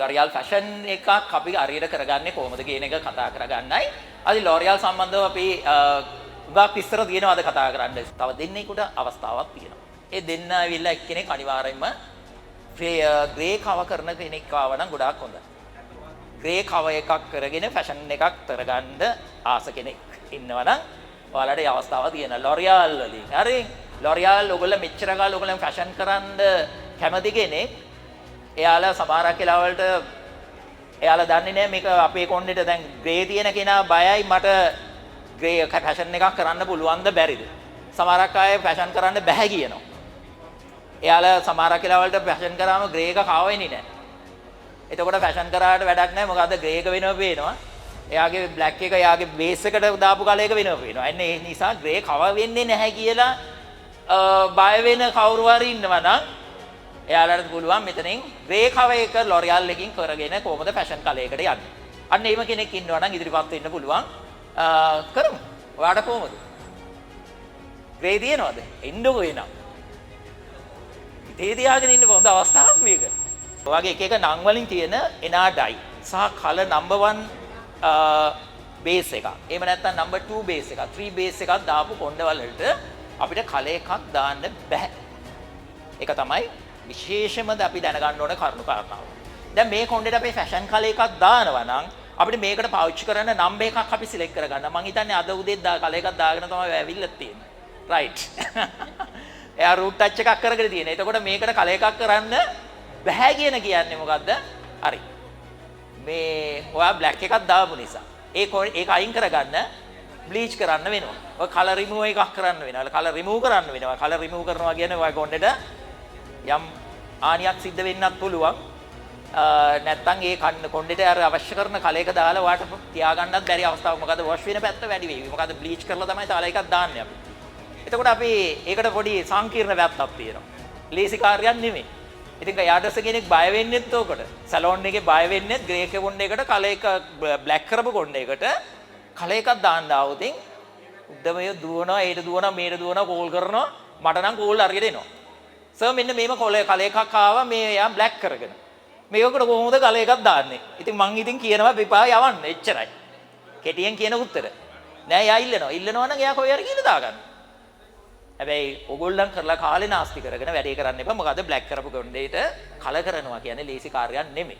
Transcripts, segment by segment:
L'Oreal fashion එකක් අපි හරියට කරගන්නේ කොහොමද කියන එක කතා කරගන්නයි. අද L'Oreal සම්බන්ධව අපි උගක් විස්තර දිනනවා අද කතා කරන්න. තව දෙන්නෙකුට අවස්ථාවක් තියෙනවා. ඒ දෙන්න ඇවිල්ලා එක්කෙනෙක් අනිවාර්යයෙන්ම ග්‍රේ කව කරන කෙනෙක් ආව නම් ගොඩාක් හොඳයි. ග්‍රේ කව එකක් කරගෙන ෆැෂන් එකක් කරගන්න ආස කෙනෙක් ඉන්නවා නම් ඔයාලට ඒ අවස්ථාව තියෙනවා. L'Oreal වලින්. හරි. L'Oreal ඔයගොල්ලෝ මෙච්චර කාලෙ ඔයගොල්ලෝ ෆැෂන් කරන්න කැමති කෙනෙක්. එයාලා සමහරක් වෙලාවලට එයාලා දන්නේ නැහැ මේක අපේ කොණ්ඩේට දැන් ග්‍රේ තියෙන කෙනා බයයි මට ග්‍රේ ෆැෂන් එකක් කරන්න පුළුවන්ද බැරිද? සමහරක් අය ෆැෂන් කරන්න බෑ කියනවා. එයාලා සමහරක් වෙලාවලට ෆැෂන් කරාම ග්‍රේ එක කව වෙන්නේ නැහැ. එතකොට ෆැෂන් කරාට වැඩක් නැහැ. මොකද ග්‍රේ එක වෙනව පේනවා. එයාගේ බ්ලැක් එක එයාගේ බේස් එකට දාපු කලර් එක වෙනව පේනවා. එන්න ඒ නිසා ග්‍රේ කව වෙන්නේ නැහැ කියලා බය වෙන කවුරු හරි ඉන්නවා නම් එයාලට පුළුවන් මෙතනින් ග්‍රේ කව එක L'Oreal එකකින් කරගෙන කොහොමද ෆැෂන් කලර් එකට යන්නේ. අන්න එහෙම කෙනෙක් ඉන්නවා නම් ඉදිරිපත් වෙන්න පුළුවන්. කරමු. ඔයාට කොහොමද? ග්‍රේ තියනවද? එන්නකෝ එනම්. ඉතේ තියාගෙන ඉන්න පොඳ අවස්ථාවක් මේක. ඔයගේ එක එක නම් වලින් තියෙන එනාඩයි සහ කලර් නම්බර් 1 බේස් එකක්. එහෙම නැත්නම් නම්බර් 2 බේස් එකක්, 3 බේස් එකක් දාපු කොණ්ඩවල වලට අපිට කලර් එකක් දාන්න බෑ. ඒක තමයි විශේෂයෙන්ම අපි දැනගන්න ඕන කරුණු කාරණාව. දැන් මේ කොණ්ඩේට අපි ෆැෂන් කලර් එකක් දානවා නම් අපිට මේකට පාවිච්චි කරන්න නම්බර් එකක් අපි සිලෙක්ට් කරගන්න. මම හිතන්නේ අද උදේ කලර් එකක් දාගෙන තමයි ඇවිල්ලා තියෙන්නේ. රයිට්. එයා රූට් ටච් එකක් කරගෙන තියෙනවා. එතකොට මේකට කලර් එකක් කරන්න බෑ කියන්නේ මොකද්ද? හරි. මේ ඔයා බ්ලැක් එකක් දාපු නිසා ඒක අයින් කරගන්න බ්ලීච් කරන්න වෙනවා. ඔය කලර් රිමූව් එකක් කරන්න වෙනවා. කලර් රිමූව් කරන්න වෙනවා. කලර් රිමූව් කරනවා කියන්නේ ඔය කොණ්ඩේට යම් ආනියක් සිද්ධ වෙන්නත් පුළුවන්. නැත්තම් ඒ කොණ්ඩේට අර අවශ්‍ය කරන කලර් එක දාලා ඔයාට තියාගන්නත් බැරි අවස්ථාවක්. මොකද වොෂ් වෙන පැත්ත වැඩි වෙයි. මොකද බ්ලීච් කරලා තමයි කලර් එකක් දාන්නේ අපි. එතකොට අපි ඒකට පොඩි සංකීර්ණ පැත්තක් තියෙනවා. ලේසි කාර්යයක් නෙමෙයි. ඉතින් යාඩස් කෙනෙක් බය වෙන්නෙත් ඕකට. සැලෝන් එකේ බය වෙන්නෙත් ග්‍රේ කොණ්ඩේකට කලර් එක බ්ලැක් කරපු කොණ්ඩේකට කලර් එකක් දාන්න ආවොත් උද්දමය දුවනවා, ඒට දුවනවා, මේට දුවනවා, කෝල් කරනවා. මට නම් කෝල් හරියට එනවා. සර් මෙන්න මේම කලර් එකක් ආවා මේ යා බ්ලැක් කරගෙන. මේකට කොහොමද කලර් එකක් දාන්නේ? ඉතින් මං ඉතින් කියනවා පිපා යවන්න. එච්චරයි. කෙටියෙන් කියන උත්තර. නෑ යා ඉල්ලනවා. ඉල්ලනවා නම් එයා කොහේ හරි කියලා දාගන්න. හැබැයි ඕගොල්ලන් කරලා කාලේ නාස්ති කරගෙන වැඩේ කරන්න එපා. මොකද බ්ලැක් කරපු කොණ්ඩේට කලර් කරනවා කියන්නේ ලේසි කාර්යයක් නෙමෙයි.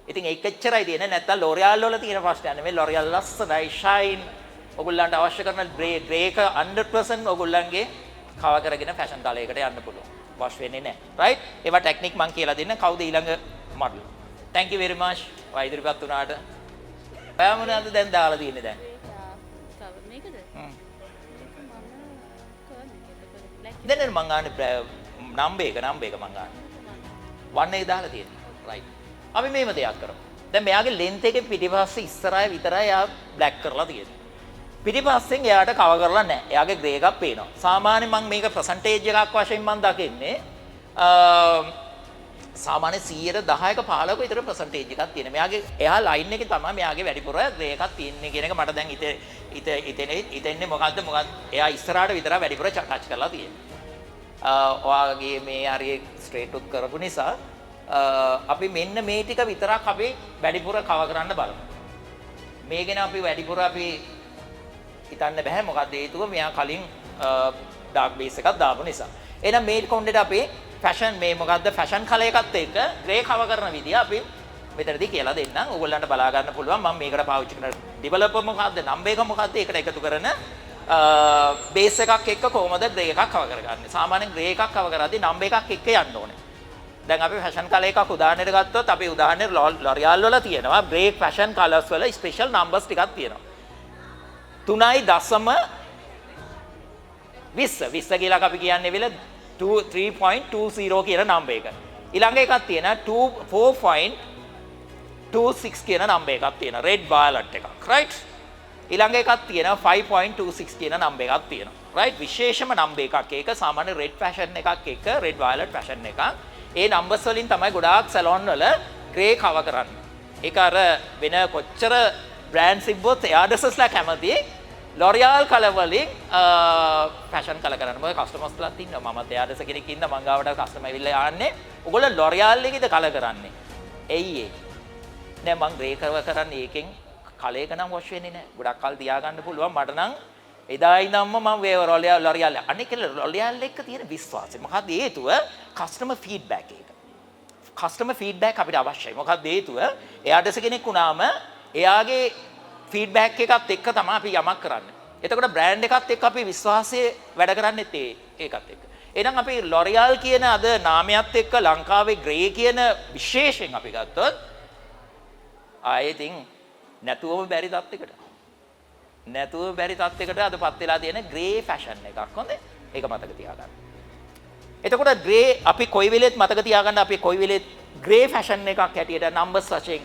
ඉතින් ඒක එච්චරයි තියෙන්නේ. නැත්තම් L'Oreal වල තියෙන ප්‍රශ්නයක් නෙමෙයි. L'Oreal ලස්සනයි, shine. ඕගොල්ලන්ට අවශ්‍ය කරන ග්‍රේ එක 100% ඕගොල්ලන්ගේ කව කරගෙන ෆැෂන් කලර් එකට යන්න පුළුවන්. වොෂ් වෙන්නේ නැහැ. රයිට්? ඒවා ටෙක්නික් මම කියලා දෙන්න. කවුද ඊළඟ model? thank you very much. ඔය ඉදිරිපත් වුණාට. ඔයා මොනවද දැන් දාලා තියෙන්නේ දැන්? මේකද? දැන් මං ගන්න නම්බර් එක මං ගන්න. 1 එක දාලා තියෙනවා. රයිට්. අපි මේව දෙයක් කරමු. දැන් මෙයාගේ ලෙන්ත් එකේ පිටිපස්සේ ඉස්සරහා විතරයි යා බ්ලැක් කරලා තියෙන්නේ. පිටිපස්සෙන් එයාට කව කරලා නැහැ. එයාගේ ග්‍රේ එකක් පේනවා. සාමාන්‍යයෙන් මම මේක ප්‍රසන්ටේජ් එකක් වශයෙන් මම දකින්නේ සාමාන්‍ය 10%ක 15ක විතර ප්‍රසන්ටේජ් එකක් තියෙන. මෙයාගේ එයා ලයින් එකේ තමයි මෙයාගේ වැඩිපුර ග්‍රේ එකක් තියෙන්නේ කියන එක මට දැන් ඉතින්නේ මොකද්ද එයා ඉස්සරහට විතර වැඩිපුර ටච් කරලා තියෙන්නේ. ඔයාගේ මේ හරිය ස්ට්‍රේට් උත් කරපු නිසා අපි මෙන්න මේ ටික විතරක් අපි වැඩිපුර කව කරන්න බලමු. මේ ගැන අපි වැඩිපුර අපි හිතන්න බෑ. මොකද හේතුව මෙයා කලින් ඩාර්ක් බේස් එකක් දාපු නිසා. එහෙනම් මේ කොණ්ඩේට අපි ෆැෂන් මේ මොකද්ද ෆැෂන් කලර් එකත් එක්ක ග්‍රේ කව කරන විදිය අපි මෙතනදී කියලා දෙන්නම්. ඕගොල්ලන්ට බලා ගන්න පුළුවන් මම මේකට පාවිච්චි කරන ඩෙවලොපර් මොකද්ද, නම්බර් එක මොකද්ද, ඒකට එකතු කරන බේස් එකක් එක්ක කොහොමද ග්‍රේ එකක් කව කරගන්නේ. සාමාන්‍යයෙන් ග්‍රේ එකක් කව කරද්දී නම්බර් එකක් එක්ක යන්න ඕනේ. දැන් අපි ෆැෂන් කලර් එකක් උදාහරණයක් ගත්තොත් අපි උදාහරණයක් L'Oreal වල තියෙනවා ග්‍රේ ෆැෂන් කලර්ස් වල ස්පෙෂල් නම්බර්ස් ටිකක් තියෙනවා. 3.20 කියලා අපි කියන්නේ වෙල 3.20 කියන නම්බර් එක. ඊළඟ එකක් තියෙනවා 4.26 කියන නම්බර් එකක් තියෙනවා. රෙඩ් වයලට් එකක්. රයිට්? ඊළඟ එකක් තියෙනවා 5.26 කියන නම්බර් එකක් තියෙනවා. රයිට්? විශේෂම නම්බර් එකක්. ඒක සාමාන්‍ය රෙඩ් ෆැෂන් එකක් එක්ක රෙඩ් වයලට් ෆැෂන් එකක්. ඒ නම්බර්ස් වලින් තමයි ගොඩාක් සැලොන් වල ග්‍රේ කව කරන්නේ. ඒක අර වෙන කොච්චර බ්‍රෑන්ඩ්ස් ඉබ්බොත් එයාඩස්ස්ලා කැමති L'Oreal කලර් වලින් ෆැෂන් කලර් කරන්න. මොකද කස්ටමර්ස්ලාත් ඉන්නවා. මමත් එයාඩස් කෙනෙක් ඉන්න මං ගාවට කස්ටමර් ඇවිල්ලා යන්නේ. ඔයගොල්ලෝ L'Oreal එකේද කලර් කරන්නේ? ඇයි ඒ? නෑ මං ග්‍රේ කරන්නේ ඒකෙන් කලයක නම් වොෂ් වෙන්නේ නෑ. ගොඩක් කල් තියාගන්න පුළුවන්. මට නම් එදා ඉඳන්ම මම ලොරියල් අනික ලොරියල් එක්ක තියෙන විශ්වාසය. මොකද හේතුව කස්ටමර් ෆීඩ්බැක් එක. කස්ටමර් ෆීඩ්බැක් අපිට අවශ්‍යයි. මොකද හේතුව එයා දැස කෙනෙක් වුණාම එයාගේ ෆීඩ්බැක් එකත් එක්ක තමයි අපි යමක් කරන්නේ. එතකොට බ්‍රෑන්ඩ් එකත් එක්ක අපි විශ්වාසය වැඩ කරන්නේත් ඒකත් එක්ක. එහෙනම් අපි ලොරියල් කියන අද නාමයත් එක්ක ලංකාවේ ග්‍රේ කියන විශේෂයෙන් අපි ගත්තොත් I think නැතුවම බැරි තත්යකට. නැතුව බැරි තත්යකට අදපත් වෙලා තියෙන ග්‍රේ ෆැෂන් එකක්. හොඳේ. ඒක මතක තියාගන්න. එතකොට ග්‍රේ අපි කොයි වෙලෙත් මතක තියාගන්න අපි කොයි වෙලෙත් ග්‍රේ ෆැෂන් එකක් හැටියට නම්බර්ස් වශයෙන්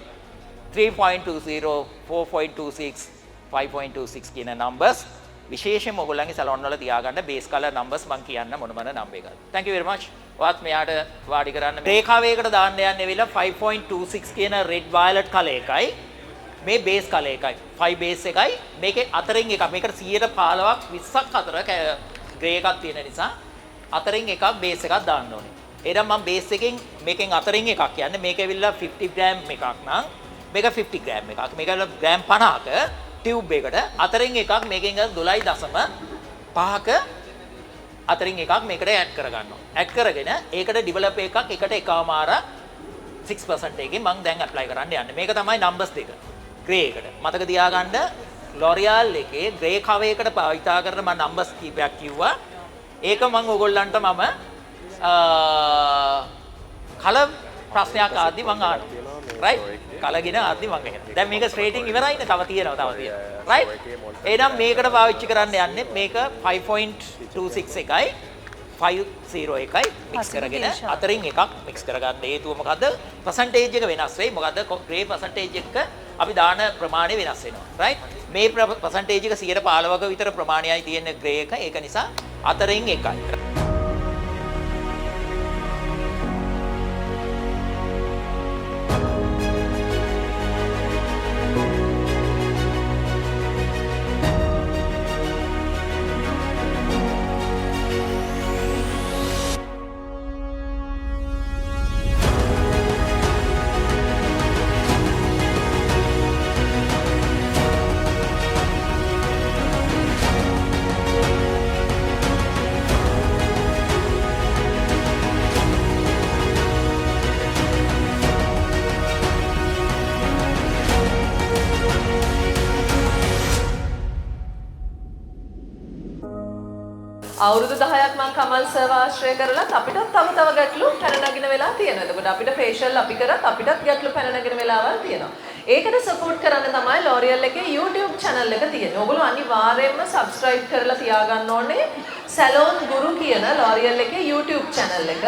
3.20 4.26 5.26 කියන නම්බර්ස් විශේෂයෙන්ම ඔයගොල්ලන්ගේ සැලොන් වල තියාගන්න බේස් කලර් නම්බර්ස් මම කියන්න මොන නම්බර් එකද. Thank you very much. ඔයත් මෙයාට වාඩි කරන්න. රේඛාවයකට දාන්න යන්නේ වෙලා 5.26 කියන red violet කලර් එකයි මේ බේස් කලර් එකයි 5 බේස් එකයි මේකේ අතරින් එකක් මේකට 115ක් 20ක් අතර ග්‍රේ එකක් තියෙන නිසා අතරින් එකක් බේස් එකක් දාන්න ඕනේ. එහෙනම් මම බේස් එකෙන් මේකෙන් අතරින් එකක් කියන්නේ මේක ඇවිල්ලා 50 ග්‍රෑම් එකක් නම් මේක 50 ග්‍රෑම් එකක්. මේක ග්‍රෑම් 50ක ටියුබ් එකට අතරින් එකක් මේකෙන් 12.5ක අතරින් එකක් මේකට ඇඩ් කරගන්නවා. ඇඩ් කරගෙන ඒකට ඩිවෙලොප් එකක් එකට එකමාර 6% එකකින් මම දැන් ඇප්ලයි කරන්න යන්නේ. මේක තමයි නම්බර්ස් දෙක. ග්‍රේ එකට. මතක තියාගන්න ලොරියල් එකේ ග්‍රේ කවර් එකට භාවිතා කරන මම නම්බර්ස් කීපයක් කිව්වා. ඒක මම ඔයගොල්ලන්ට මම කලර් ප්‍රශ්නයක් ආද්දි මම අහනවා. රයිට්? කලගෙන ආද්දි මම කියනවා. දැන් මේක ස්ට්‍රේටින් ඉවරයිනේ. තව තියෙනවා. රයිට්? එහෙනම් මේකට පාවිච්චි කරන්න යන්නේ මේක 5.26 එකයි 50 එකයි මික්ස් කරගෙන අතරින් එකක් මික්ස් කරගන්න. හේතුව මොකද්ද? percentage එක වෙනස් වෙයි. මොකද්ද? ග්‍රේ percentage එක අපි දාන ප්‍රමාණය වෙනස් වෙනවා. රයිට්? මේ percentage එක 15ක විතර ප්‍රමාණයයි තියෙන ග්‍රේ එක. ඒක නිසා අතරින් එකයි. අවුරුදු 10ක් මම කමල් සර්ව ආශ්‍රය කරලත් අපිටත් තව ගැටලු පැන නගින වෙලා තියෙනවා. එතකොට අපිට ෆේෂියල් අපි කරත් අපිටත් ගැටලු පැන නගින වෙලාවල් තියෙනවා. ඒකට සපෝට් කරන්න තමයි L'Oreal එකේ YouTube channel එක තියෙන්නේ. ඔයගොල්ලෝ අනිවාර්යයෙන්ම subscribe කරලා තියාගන්න ඕනේ Salon Guru කියන L'Oreal එකේ YouTube channel එක.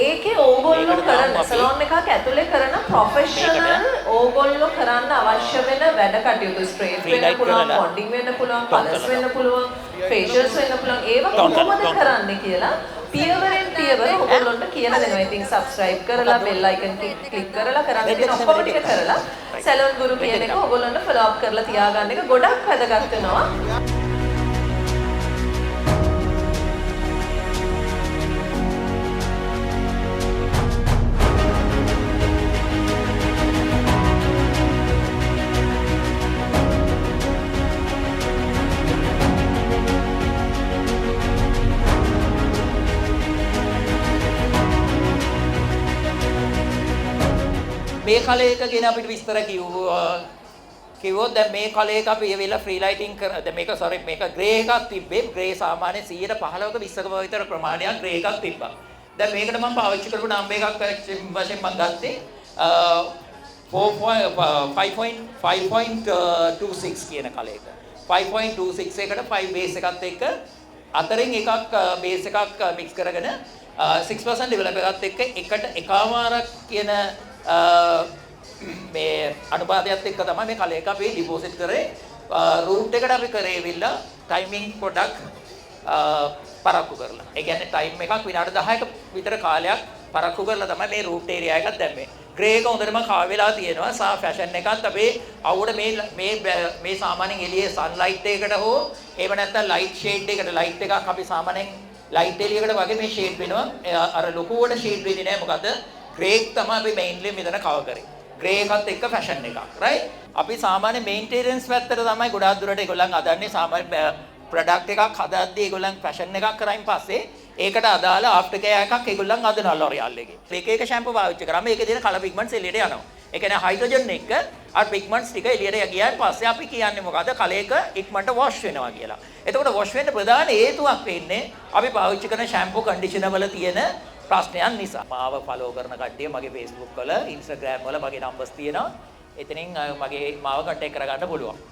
ඒකේ ඕගොල්ලෝ කරන සලෝන් එකක් ඇතුලේ කරන ප්‍රොෆෙෂනල් ඕගොල්ලෝ කරන්න අවශ්‍ය වෙන වැඩ කටයුතු ස්ට්‍රේට් වෙන්න පුළුවන්, මොඩින් වෙන්න පුළුවන්, කලර්ස් වෙන්න පුළුවන්, ෆේෂියල්ස් වෙන්න පුළුවන්. ඒවා කොහොමද කරන්නේ කියලා පියවරෙන් පියවර ඕගොල්ලොන්ට කියලා දෙනවා. ඉතින් subscribe කරලා bell icon click කරලා කරන්න තියෙන ඔක්කොම ටික කරලා සලෝන් ගුරු කියන එක ඕගොල්ලොන්ට follow up කරලා තියාගන්න එක ගොඩක් වැදගත් වෙනවා. මේ කලර් එක ගැන අපිට විස්තර කිව්වොත් දැන් මේ කලර් එක අපි එවෙලා ෆ්‍රී ලයිටින් කරන දැන් මේක මේක ග්‍රේ එකක් තිබ්බේ ග්‍රේ සාමාන්‍යයෙන් 115ක 20ක විතර ප්‍රමාණයක් ග්‍රේ එකක් තිබ්බා. දැන් මේකට මම පාවිච්චි කරපු නම්බර් එකක් වශයෙන් මම ගත්තේ 5.26 කියන කලර් එක. 5.26 එකට 5 බේස් එකත් එක්ක අතරින් එකක් බේස් එකක් මික්ස් කරගෙන 6% ඩෙවලොප් එකත් එක්ක එකට එකමාරක් කියන මේ අනුපාතයත් එක්ක තමයි මේ කලර් එක අපි ඩිපොසිට් කරේ. රූට් එකට අපි කරේවිලා ටයිමින් පොඩක් පරක්කු කරලා. ඒ කියන්නේ ටයිම් එකක් විනාඩි 10ක විතර කාලයක් පරක්කු කරලා තමයි මේ රූට් ඒරියා එකක් දැම්මේ. ග්‍රේ එක හොඳටම කව වෙලා තියෙනවා. සා ෆැෂන් එකත් අපේ අවුවට මේ සාමාන්‍යයෙන් එළියේ සන්ලයිට් එකකට හෝ එහෙම නැත්නම් ලයිට් ෂේඩ් එකකට ලයිට් එකක් අපි සාමාන්‍යයෙන් ලයිට් එළියකට වගේ මේ ෂේඩ් වෙනවා. අර ලොකුවට ෂේඩ් වෙන්නේ නැහැ. මොකද ග්‍රේ තමයි අපි මේන්ලි මෙතන කවර් කරේ. ග්‍රේ එකත් එක්ක ෆැෂන් එකක් right අපි සාමාන්‍ය මේන්ටෙනන්ස් පැත්තට තමයි ගොඩාක් දුරට ඒගොල්ලන් හදන්නේ සාමාන්‍ය ප්‍රොඩක්ට් එකක් හදද්දී ඒගොල්ලන් ෆැෂන් එකක් කරයින් පස්සේ ඒකට අදාළ ආෆ්ටර් කෙයාර් එකක් ඒගොල්ලන් හදනවා ලොරියල් එකේ. එක ෂැම්පූ පාවිච්චි කරාම ඒකේ තියෙන කලර් පිග්මන්ට්ස් එළියට යනවා. ඒ කියන්නේ හයිඩ්‍රජන් එක අර පිග්මන්ට්ස් ටික එළියට ගියාන් පස්සේ අපි කියන්නේ මොකද කලයක ඉක්මනට වොෂ් වෙනවා කියලා. එතකොට වොෂ් වෙන්න ප්‍රධාන හේතුවක් වෙන්නේ අපි පාවිච්චි කරන ෂැම්පූ කන්ඩිෂනර් වල තියෙන ප්‍රශ්නයන් නිසා. මාව ෆලෝ කරන කට්ටිය මගේ Facebook වල Instagram වල මගේ නම්බර්ස් තියෙනවා. එතනින් මගේ මාව කන්ටැක්ට් කරගන්න පුළුවන්.